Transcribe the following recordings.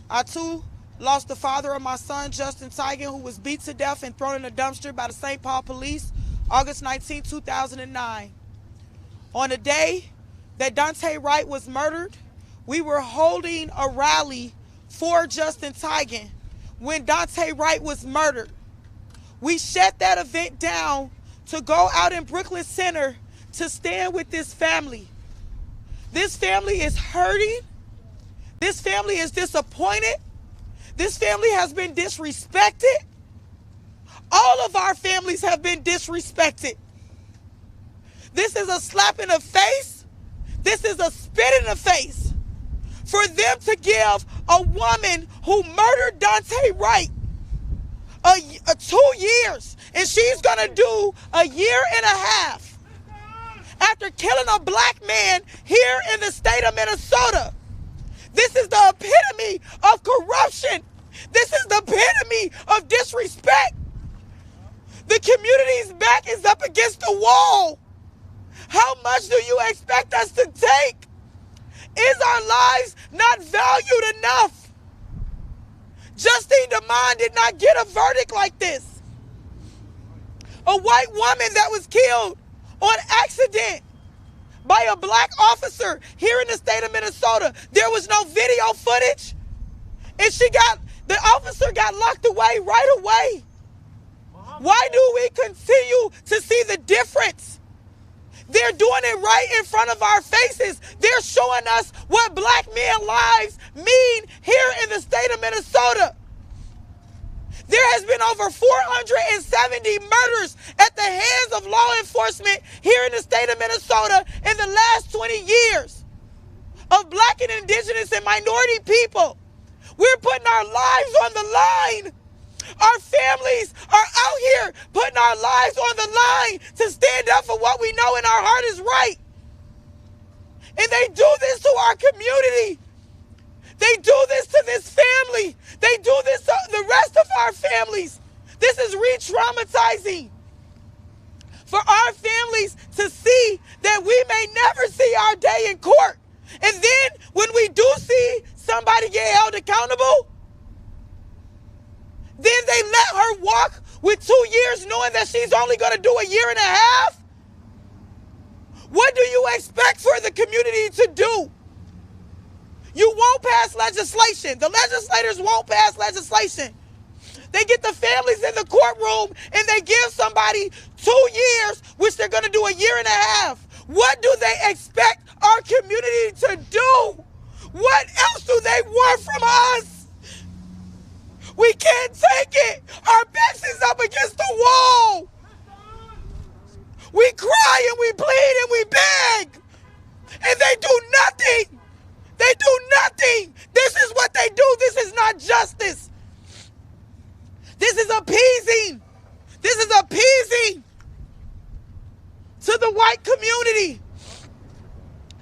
I too lost the father of my son, Justin Tigan, who was beat to death and thrown in a dumpster by the St. Paul police August 19, 2009. On the day that Daunte Wright was murdered, we were holding a rally for Justin Tigan when Daunte Wright was murdered. We shut that event down to go out in Brooklyn Center to stand with this family. This family is hurting. This family is disappointed. This family has been disrespected. All of our families have been disrespected. This is a slap in the face. This is a spit in the face for them to give a woman who murdered Daunte Wright 2 years, and she's gonna do a year and a half after killing a black man here in the state of Minnesota. This is the epitome of corruption. This is the epitome of disrespect. The community's back is up against the wall. How much do you expect us to take? Is our lives not valued enough? Justine DeMond did not get a verdict like this. A white woman that was killed on accident by a black officer here in the state of Minnesota. There was no video footage, and the officer got locked away right away. Why do we continue to see the difference? They're doing it right in front of our faces. They're showing us what black men lives mean here in the state of Minnesota. There has been over 470 murders at the hands of law enforcement here in the state of Minnesota in the last 20 years of black and indigenous and minority people. We're putting our lives on the line. Our families are out here putting our lives on the line to stand up for what we know in our heart is right. And they do this to our community. They do this to this family. They do this to the rest of our families. This is re-traumatizing for our families to see that we may never see our day in court. And then when we do see somebody get held accountable, then they let her walk with 2 years knowing that she's only going to do a year and a half? What do you expect for the community to do? You won't pass legislation. The legislators won't pass legislation. They get the families in the courtroom and they give somebody 2 years, which they're going to do a year and a half. What do they expect our community to do? What else do they want from us? We can't take it. Our backs is up against the wall. We cry and we plead and we beg. And they do nothing. They do nothing. This is what they do. This is not justice. This is appeasing. This is appeasing to the white community.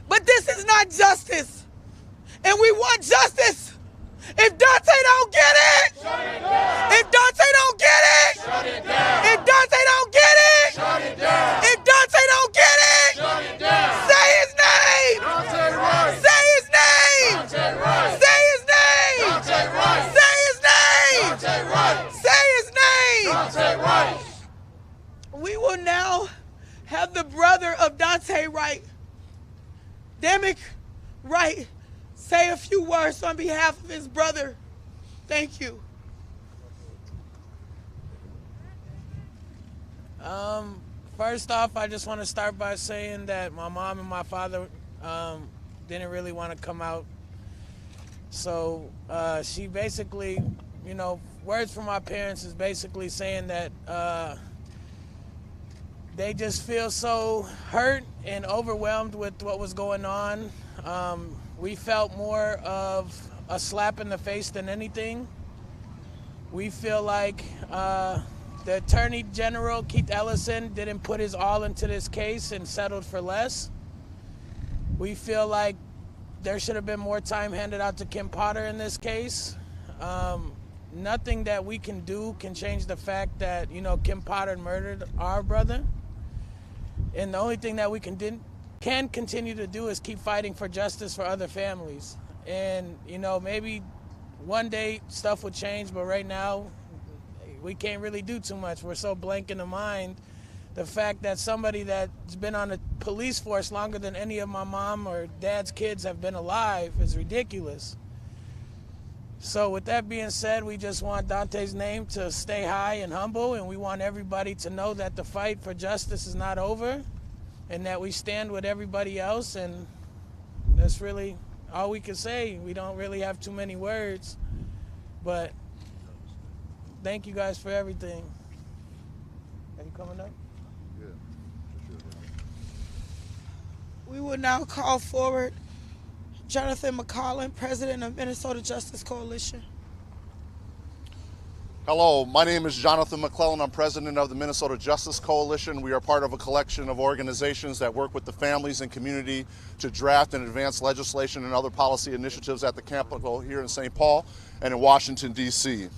But this is not justice. And we want justice. If Daunte don't get it, shut it down. If Daunte don't get it, Shut it down. If Daunte don't get it, Shut it down. If Daunte don't get it, Shut it down. say his name. Daunte Wright. Say his name. Daunte Wright. Say his name. Daunte Wright. Say his name. Daunte Wright. Say his name. Daunte Wright. We will now have the brother of Daunte Wright, Demick Wright, say a few words on behalf of his brother. Thank you. First off, I just want to start by saying that my mom and my father didn't really want to come out. So she basically, words from my parents is basically saying that they just feel so hurt and overwhelmed with what was going on. We felt more of a slap in the face than anything. We feel like the Attorney General, Keith Ellison, didn't put his all into this case and settled for less. We feel like there should have been more time handed out to Kim Potter in this case. Nothing that we can do can change the fact that, Kim Potter murdered our brother. And the only thing that we can continue to do is keep fighting for justice for other families. And, maybe one day stuff would change, but right now we can't really do too much. We're so blank in the mind. The fact that somebody that's been on the police force longer than any of my mom or dad's kids have been alive is ridiculous. So with that being said, we just want Daunte's name to stay high and humble, and we want everybody to know that the fight for justice is not over and that we stand with everybody else, and that's really all we can say. We don't really have too many words, but thank you guys for everything. Are you coming up? We will now call forward Jonathan McCollum, President of Minnesota Justice Coalition. Hello, my name is Jonathan McClellan. I'm president of the Minnesota Justice Coalition. We are part of a collection of organizations that work with the families and community to draft and advance legislation and other policy initiatives at the Capitol here in St. Paul and in Washington, D.C.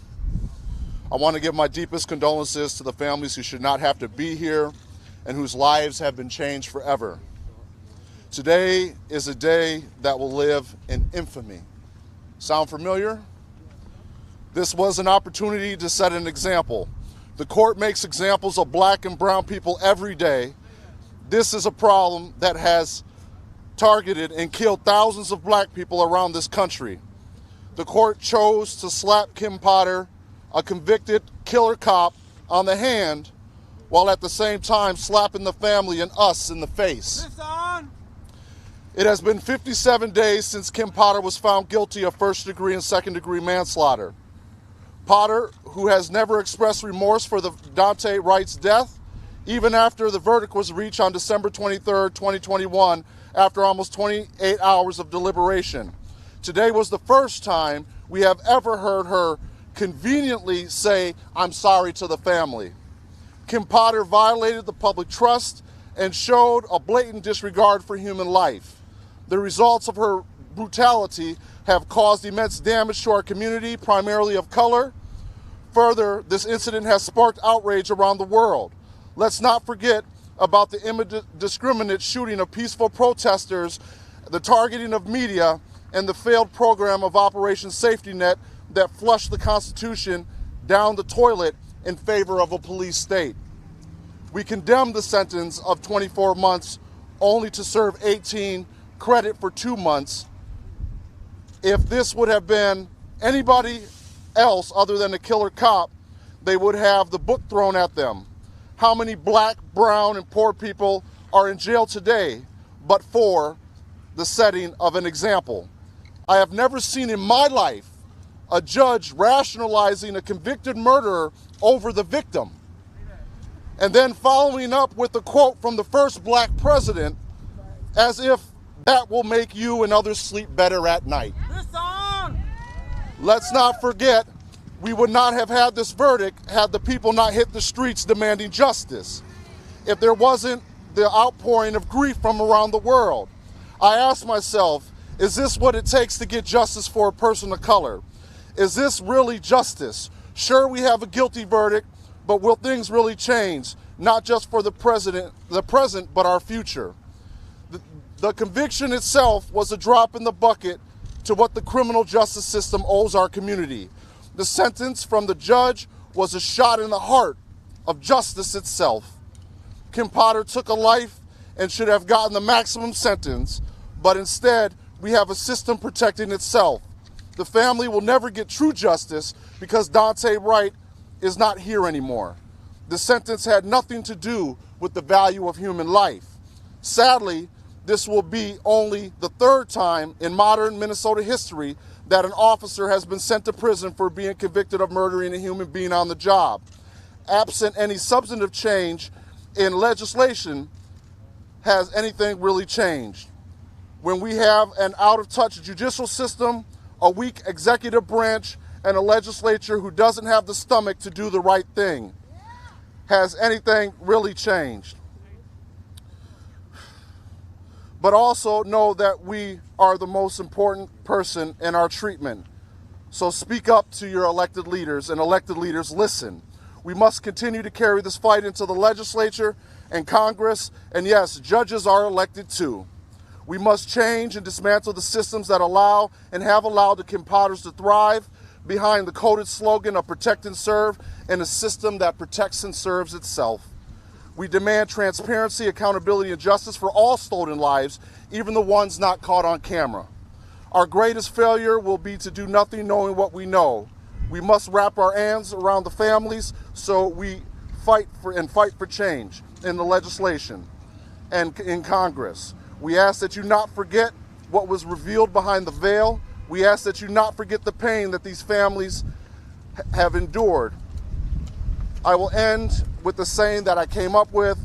I want to give my deepest condolences to the families who should not have to be here and whose lives have been changed forever. Today is a day that will live in infamy. Sound familiar? This was an opportunity to set an example. The court makes examples of black and brown people every day. This is a problem that has targeted and killed thousands of black people around this country. The court chose to slap Kim Potter, a convicted killer cop, on the hand, while at the same time slapping the family and us in the face. It has been 57 days since Kim Potter was found guilty of first-degree and second-degree manslaughter. Potter, who has never expressed remorse for the Daunte Wright's death, even after the verdict was reached on December 23, 2021, after almost 28 hours of deliberation. Today was the first time we have ever heard her conveniently say, "I'm sorry" to the family. Kim Potter violated the public trust and showed a blatant disregard for human life. The results of her brutality have caused immense damage to our community, primarily of color. Further, this incident has sparked outrage around the world. Let's not forget about the indiscriminate shooting of peaceful protesters, the targeting of media, and the failed program of Operation Safety Net that flushed the Constitution down the toilet in favor of a police state. We condemn the sentence of 24 months only to serve 18, credit for 2 months. If this would have been anybody else other than a killer cop, they would have the book thrown at them. How many black, brown, and poor people are in jail today but for the setting of an example? I have never seen in my life a judge rationalizing a convicted murderer over the victim, and then following up with a quote from the first black president, as if that will make you and others sleep better at night. Let's not forget, we would not have had this verdict had the people not hit the streets demanding justice. If there wasn't the outpouring of grief from around the world. I ask myself, is this what it takes to get justice for a person of color? Is this really justice? Sure, we have a guilty verdict, but will things really change? Not just for the present, but our future. The conviction itself was a drop in the bucket to what the criminal justice system owes our community. The sentence from the judge was a shot in the heart of justice itself. Kim Potter took a life and should have gotten the maximum sentence, but instead we have a system protecting itself. The family will never get true justice because Daunte Wright is not here anymore. The sentence had nothing to do with the value of human life. Sadly, this will be only the third time in modern Minnesota history that an officer has been sent to prison for being convicted of murdering a human being on the job. Absent any substantive change in legislation, has anything really changed? When we have an out-of-touch judicial system, a weak executive branch, and a legislature who doesn't have the stomach to do the right thing, has anything really changed? But also know that we are the most important person in our treatment. So speak up to your elected leaders, and elected leaders listen. We must continue to carry this fight into the legislature and Congress, and yes, judges are elected too. We must change and dismantle the systems that allow and have allowed the Kim Potters to thrive. behind the coded slogan of protect and serve and a system that protects and serves itself. We demand transparency, accountability, and justice for all stolen lives, even the ones not caught on camera. Our greatest failure will be to do nothing knowing what we know. We must wrap our hands around the families, so we fight for change in the legislation and in Congress. We ask that you not forget what was revealed behind the veil. We ask that you not forget the pain that these families have endured. I will end with the saying that I came up with: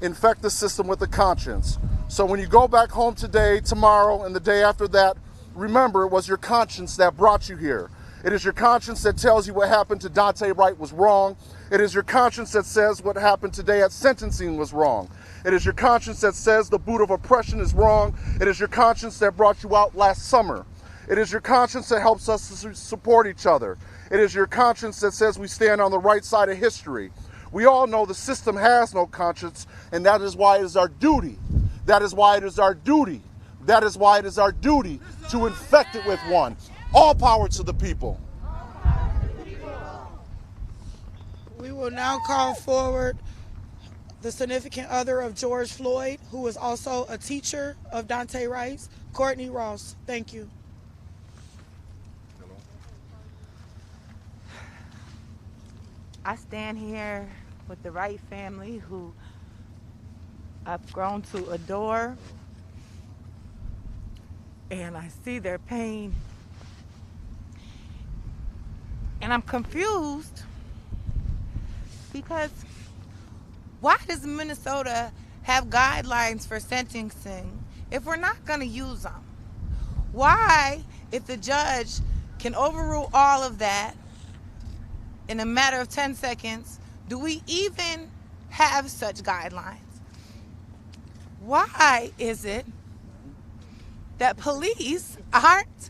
infect the system with a conscience. So when you go back home today, tomorrow, and the day after that, remember it was your conscience that brought you here. It is your conscience that tells you what happened to Daunte Wright was wrong. It is your conscience that says what happened today at sentencing was wrong. It is your conscience that says the boot of oppression is wrong. It is your conscience that brought you out last summer. It is your conscience that helps us to support each other. It is your conscience that says we stand on the right side of history. We all know the system has no conscience, and that is why it is our duty. That is why it is our duty. That is why it is our duty to infect it with one. All power to the people. We will now call forward the significant other of George Floyd, who is also a teacher of Daunte Wright's, Courtney Ross. Thank you. I stand here with the Wright family, who I've grown to adore, and I see their pain, and I'm confused because why does Minnesota have guidelines for sentencing if we're not going to use them? Why, if the judge can overrule all of that in a matter of 10 seconds, do we even have such guidelines? Why is it that police aren't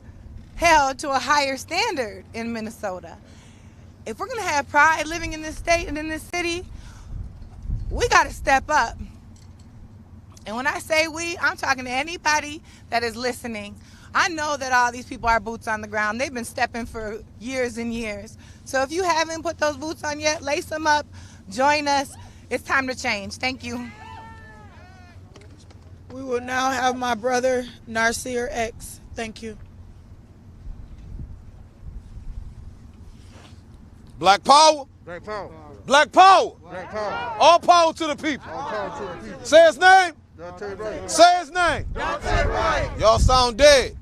held to a higher standard in Minnesota? If we're going to have pride living in this state and in this city, we got to step up. And when I say we, I'm talking to anybody that is listening. I know that all these people are boots on the ground. They've been stepping for years and years. So if you haven't put those boots on yet, lace them up, join us. It's time to change. Thank you. We will now have my brother, Nasir X. Thank you. Black power. Black power. Black power. Black power. All power to the people. All power to the people. Say his name. Daunte Wright. Say his name. Daunte Wright. Y'all sound dead.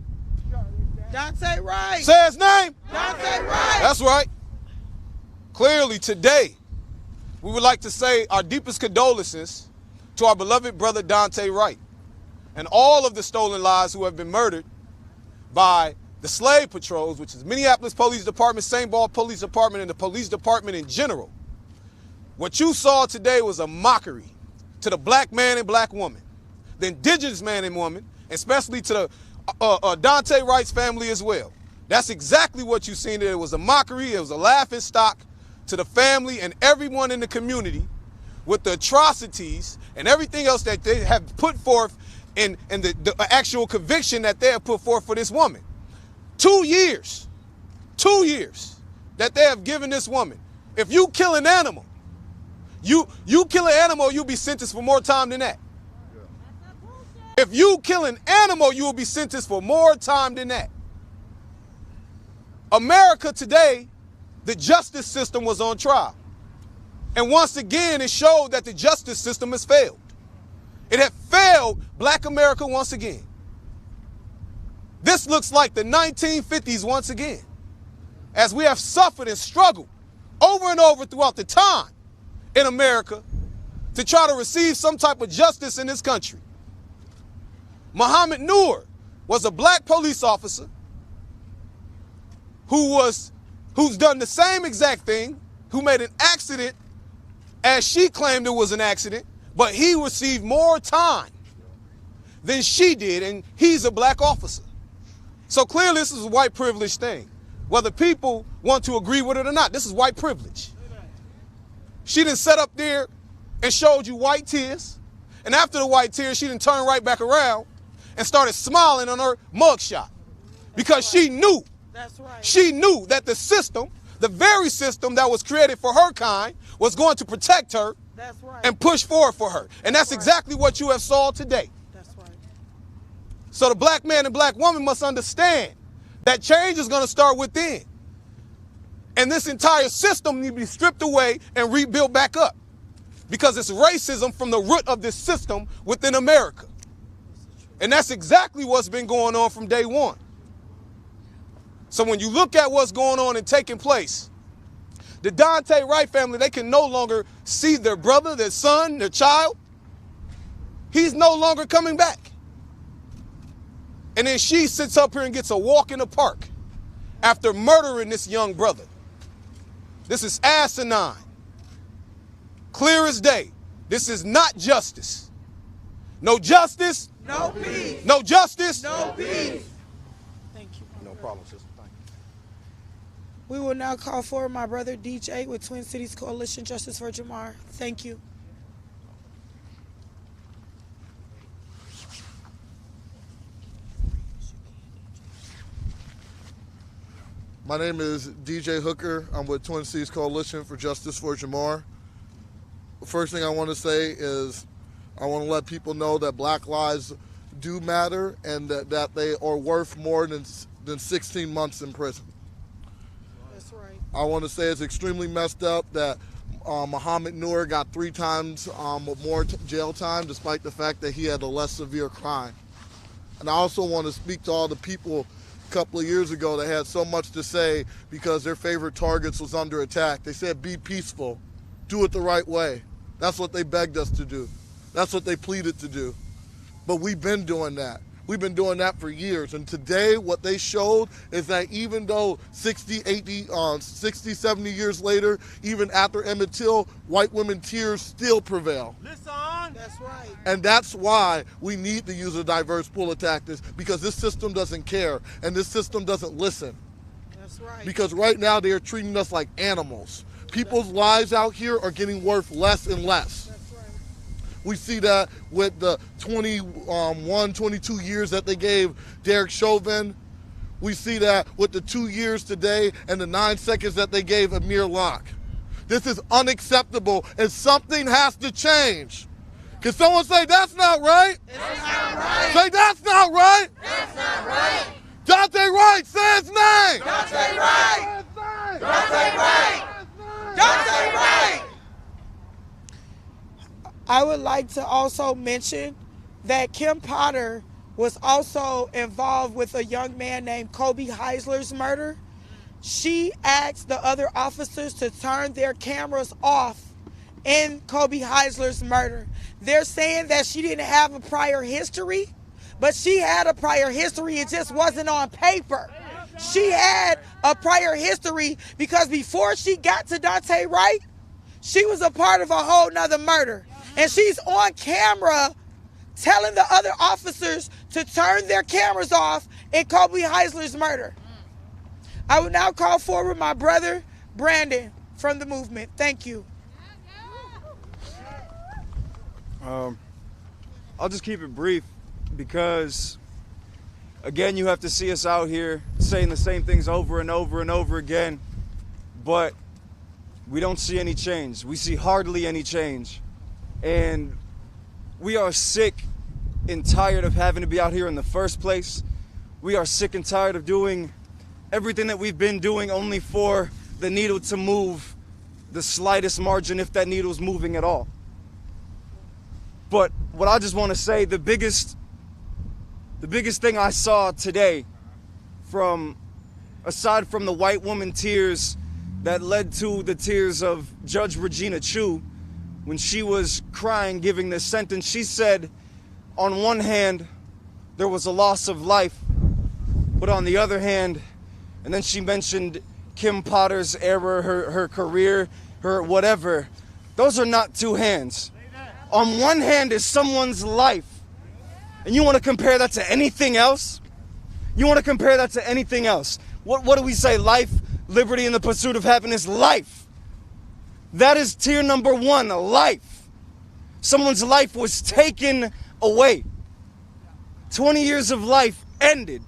Daunte Wright. Say his name. Daunte Wright. That's right. Clearly today, we would like to say our deepest condolences to our beloved brother Daunte Wright and all of the stolen lives who have been murdered by the slave patrols, which is Minneapolis Police Department, St. Paul Police Department, and the police department in general. What you saw today was a mockery to the black man and black woman, the indigenous man and woman, especially to the Daunte Wright's family as well. That's exactly what you seen there. It was a mockery. It was a laughing stock to the family and everyone in the community with the atrocities and everything else that they have put forth in the actual conviction that they have put forth for this woman. 2 years that they have given this woman. If you kill an animal, you kill an animal, you'll be sentenced for more time than that. If you kill an animal, you will be sentenced for more time than that. America today, the justice system was on trial. And once again, it showed that the justice system has failed. It had failed Black America once again. This looks like the 1950s once again, as we have suffered and struggled over and over throughout the time in America to try to receive some type of justice in this country. Muhammad Noor was a black police officer who's done the same exact thing, who made an accident as she claimed it was an accident, but he received more time than she did, and he's a black officer. So clearly this is a white privilege thing. Whether people want to agree with it or not, this is white privilege. She done sat up there and showed you white tears, and after the white tears, she done turned right back around and started smiling on her mugshot because she knew That's right. She knew that the system, the very system that was created for her kind, was going to protect her That's right. and push forward for her. And that's exactly what you have saw today. That's right. So the black man and black woman must understand that change is going to start within. And this entire system needs to be stripped away and rebuilt back up. Because it's racism from the root of this system within America. And that's exactly what's been going on from day one. So when you look at what's going on and taking place, the Daunte Wright family, they can no longer see their brother, their son, their child. He's no longer coming back. And then she sits up here and gets a walk in the park after murdering this young brother. This is asinine. Clear as day. This is not justice. No justice. No peace. No justice. No peace. Thank you. No problem, sister. Thank you. We will now call forward my brother DJ with Twin Cities Coalition Justice for Jamar. Thank you. My name is DJ Hooker. I'm with Twin Cities Coalition for Justice for Jamar. The first thing I want to say is I want to let people know that black lives do matter and that they are worth more than 16 months in prison. That's right. I want to say it's extremely messed up that Muhammad Noor got 3 times more jail time despite the fact that he had a less severe crime. And I also want to speak to all the people a couple of years ago that had so much to say because their favorite targets was under attack. They said, be peaceful, do it the right way. That's what they begged us to do. That's what they pleaded to do. But we've been doing that. We've been doing that for years. And today what they showed is that even though 60, 70 years later, even after Emmett Till, white women tears still prevail. Listen. That's right. And that's why we need to use a diverse pool of tactics, because this system doesn't care and this system doesn't listen. That's right. Because right now they are treating us like animals. People's lives out here are getting worth less and less. That's right. We see that with the 22 years that they gave Derek Chauvin. We see that with the 2 years today and the 9 seconds that they gave Amir Locke. This is unacceptable and something has to change. Can someone say that's not right? It's not right. Say that's not right. That's not right. Daunte Wright, say his name. Daunte Wright. Daunte Wright. Daunte Wright. I would like to also mention that Kim Potter was also involved with a young man named Kobe Heisler's murder. She asked the other officers to turn their cameras off in Kobe Heisler's murder. They're saying that she didn't have a prior history, but she had a prior history. It just wasn't on paper. She had a prior history because before she got to Daunte Wright, she was a part of a whole nother murder. And she's on camera telling the other officers to turn their cameras off in Kobe Heisler's murder. I will now call forward my brother, Brandon, from the movement. Thank you. I'll just keep it brief because, again, you have to see us out here saying the same things over and over and over again, but we don't see any change. We see hardly any change. And we are sick and tired of having to be out here in the first place. We are sick and tired of doing everything that we've been doing only for the needle to move the slightest margin, if that needle's moving at all. But what I just want to say, the biggest thing I saw today, aside from the white woman tears that led to the tears of Judge Regina Chu, when she was crying, giving this sentence, she said, on one hand, there was a loss of life, but on the other hand, and then she mentioned Kim Potter's error, her career, her whatever. Those are not two hands. On one hand is someone's life. And you want to compare that to anything else? You want to compare that to anything else? What do we say? Life, liberty, and the pursuit of happiness. Life. That is tier number one, life. Someone's life was taken away. 20 years of life ended.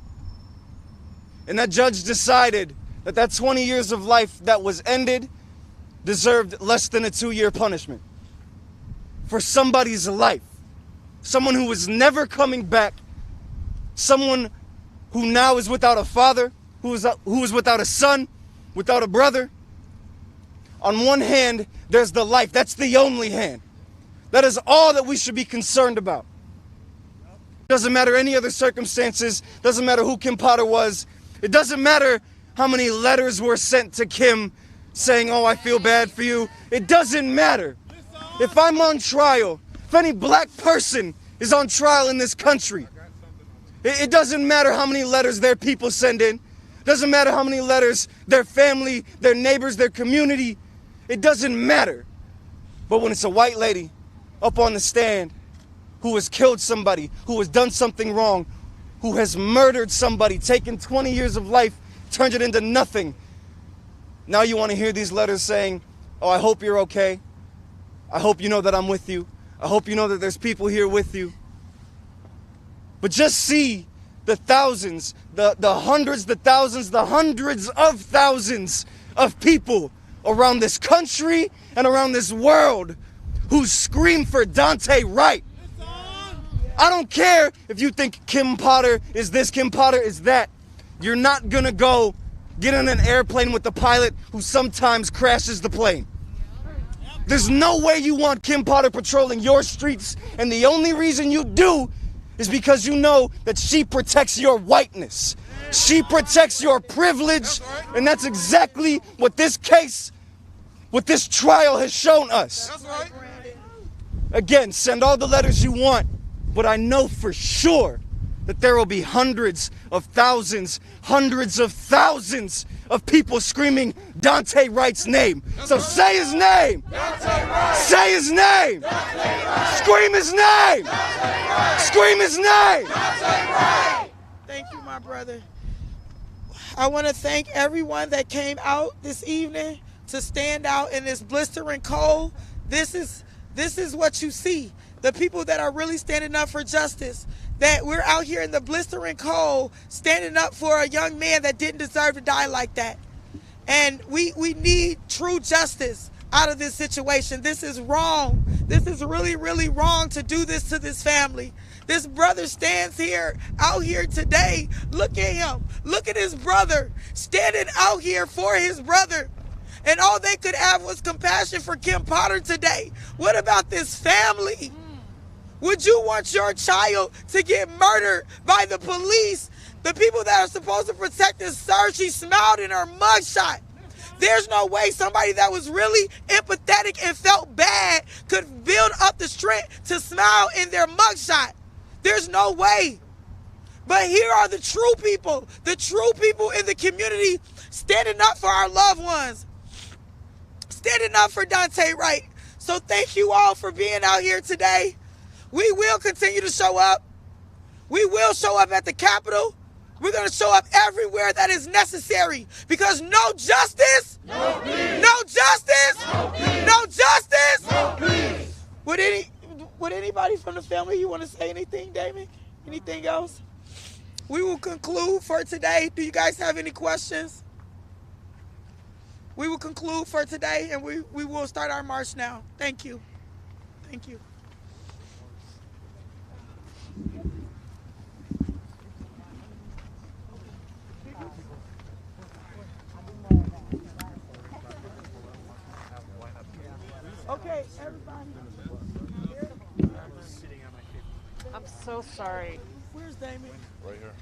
And that judge decided that that 20 years of life that was ended deserved less than a 2-year punishment. For somebody's life. Someone who was never coming back. Someone who now is without a father, who is without a son, without a brother. On one hand, there's the life. That's the only hand. That is all that we should be concerned about. Doesn't matter any other circumstances. Doesn't matter who Kim Potter was. It doesn't matter how many letters were sent to Kim saying, oh, I feel bad for you. It doesn't matter. If I'm on trial, if any black person is on trial in this country, it doesn't matter how many letters their people send in. It doesn't matter how many letters their family, their neighbors, their community. It doesn't matter. But when it's a white lady up on the stand who has killed somebody, who has done something wrong, who has murdered somebody, taken 20 years of life, turned it into nothing. Now you want to hear these letters saying, oh, I hope you're okay. I hope you know that I'm with you. I hope you know that there's people here with you. But just see the thousands, the hundreds, the thousands, the hundreds of thousands of people around this country and around this world who scream for Daunte Wright. I don't care if you think Kim Potter is this, Kim Potter is that. You're not gonna go get on an airplane with the pilot who sometimes crashes the plane. There's no way you want Kim Potter patrolling your streets, and the only reason you do is because you know that she protects your whiteness. She protects your privilege, and that's exactly what this case, what this trial has shown us. Again, send all the letters you want, but I know for sure that there will be hundreds of thousands of people screaming Daunte Wright's name. So say his name. Say his name. Scream his name. Scream his name. Thank you, my brother. I want to thank everyone that came out this evening to stand out in this blistering cold. This is what you see. The people that are really standing up for justice. That we're out here in the blistering cold standing up for a young man that didn't deserve to die like that. And we need true justice out of this situation. This is wrong. This is really, really wrong to do this to this family. This brother stands here, out here today. Look at him. Look at his brother standing out here for his brother. And all they could have was compassion for Kim Potter today. What about this family? Would you want your child to get murdered by the police? The people that are supposed to protect and serve, she smiled in her mugshot. There's no way somebody that was really empathetic and felt bad could build up the strength to smile in their mugshot. There's no way. But here are the true people in the community standing up for our loved ones, standing up for Daunte Wright. So thank you all for being out here today. We will continue to show up. We will show up at the Capitol. We're going to show up everywhere that is necessary because no justice, no peace. No justice, no peace. No justice, no peace. Would anybody from the family, you want to say anything, Damon? Anything else? We will conclude for today. Do you guys have any questions? We will conclude for today and we will start our march now. Thank you. Thank you. Okay, everybody. I'm so sorry. Where's Damon? Right here.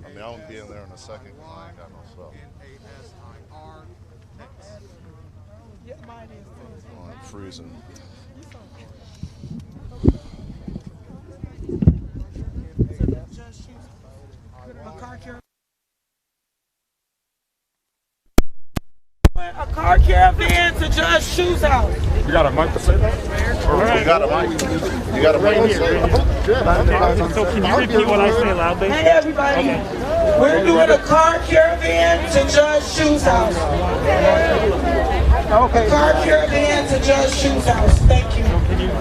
I mean, I'll be in there in a second because I ain't got no stuff. Yeah, mine is. Oh, I'm freezing. A car caravan to Judge Shu's house. You got a mic to say that? You got a mic. You got a mic to say that? So can you repeat what I say loudly? Hey everybody, we're doing a car caravan to Judge Shu's house. Okay. Car caravan to Judge Shu's house. Thank you. Thank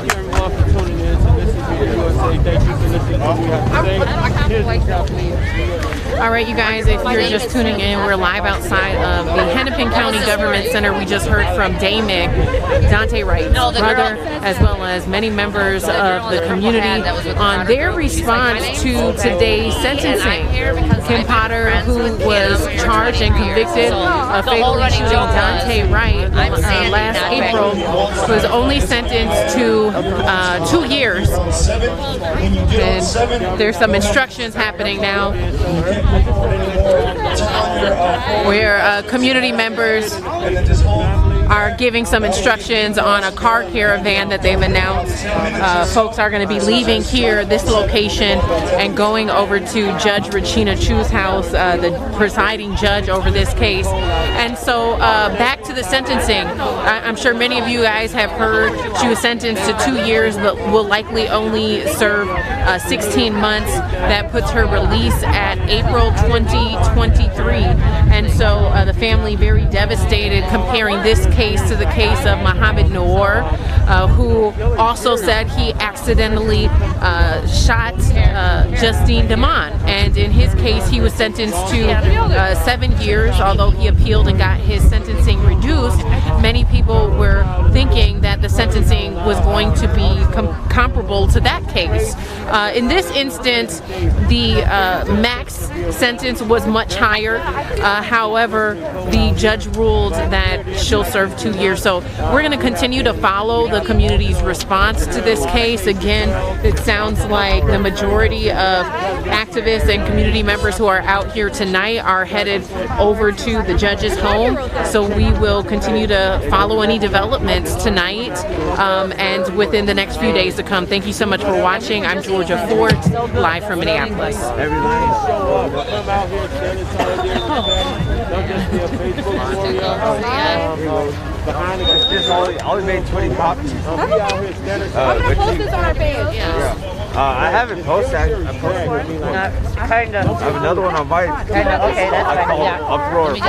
you everyone for tuning in to This Is Video USA. Thank you for listening to what we have to say. All right, you guys, if you're just tuning in, we're live outside of the Hennepin County Government Center. We just heard from Daimick, Daunte Wright's brother, as well as many members of the community on their response to today's sentencing. Kim Potter, who was charged and convicted of fatally shooting Daunte Wright last April, was only sentenced to 2 years. And there's some instructions happening now where community members are giving some instructions on a car caravan that they've announced. Folks are going to be leaving here, this location, and going over to Judge Regina Chu's house, the presiding judge over this case. And so back to the sentencing. I'm sure many of you guys have heard she was sentenced to 2 years, but will likely only serve 16 months. That puts her release at April 2023. And so the family very devastated, comparing this case to the case of Muhammad Noor, who also said he accidentally shot Justine Damon. And in his case, he was sentenced to 7 years, although he appealed and got his sentencing reduced. Many people were thinking that the sentencing was going to be comparable to that case. In this instance, the max sentence was much higher. However, the judge ruled that she'll serve 2 years. So we're going to continue to follow the community's response to this case. Again, it sounds like the majority of activists and community members who are out here tonight are headed over to the judge's home. So we will continue to follow any developments tonight and within the next few days to come. Thank you so much for watching. I'm Georgia Ford, live from Minneapolis. Behind it, only made 20 copies. I'm gonna post this on our page. I haven't posted. I posted Kind of. I have another one on my. Okay, that's fine. I'll throw it.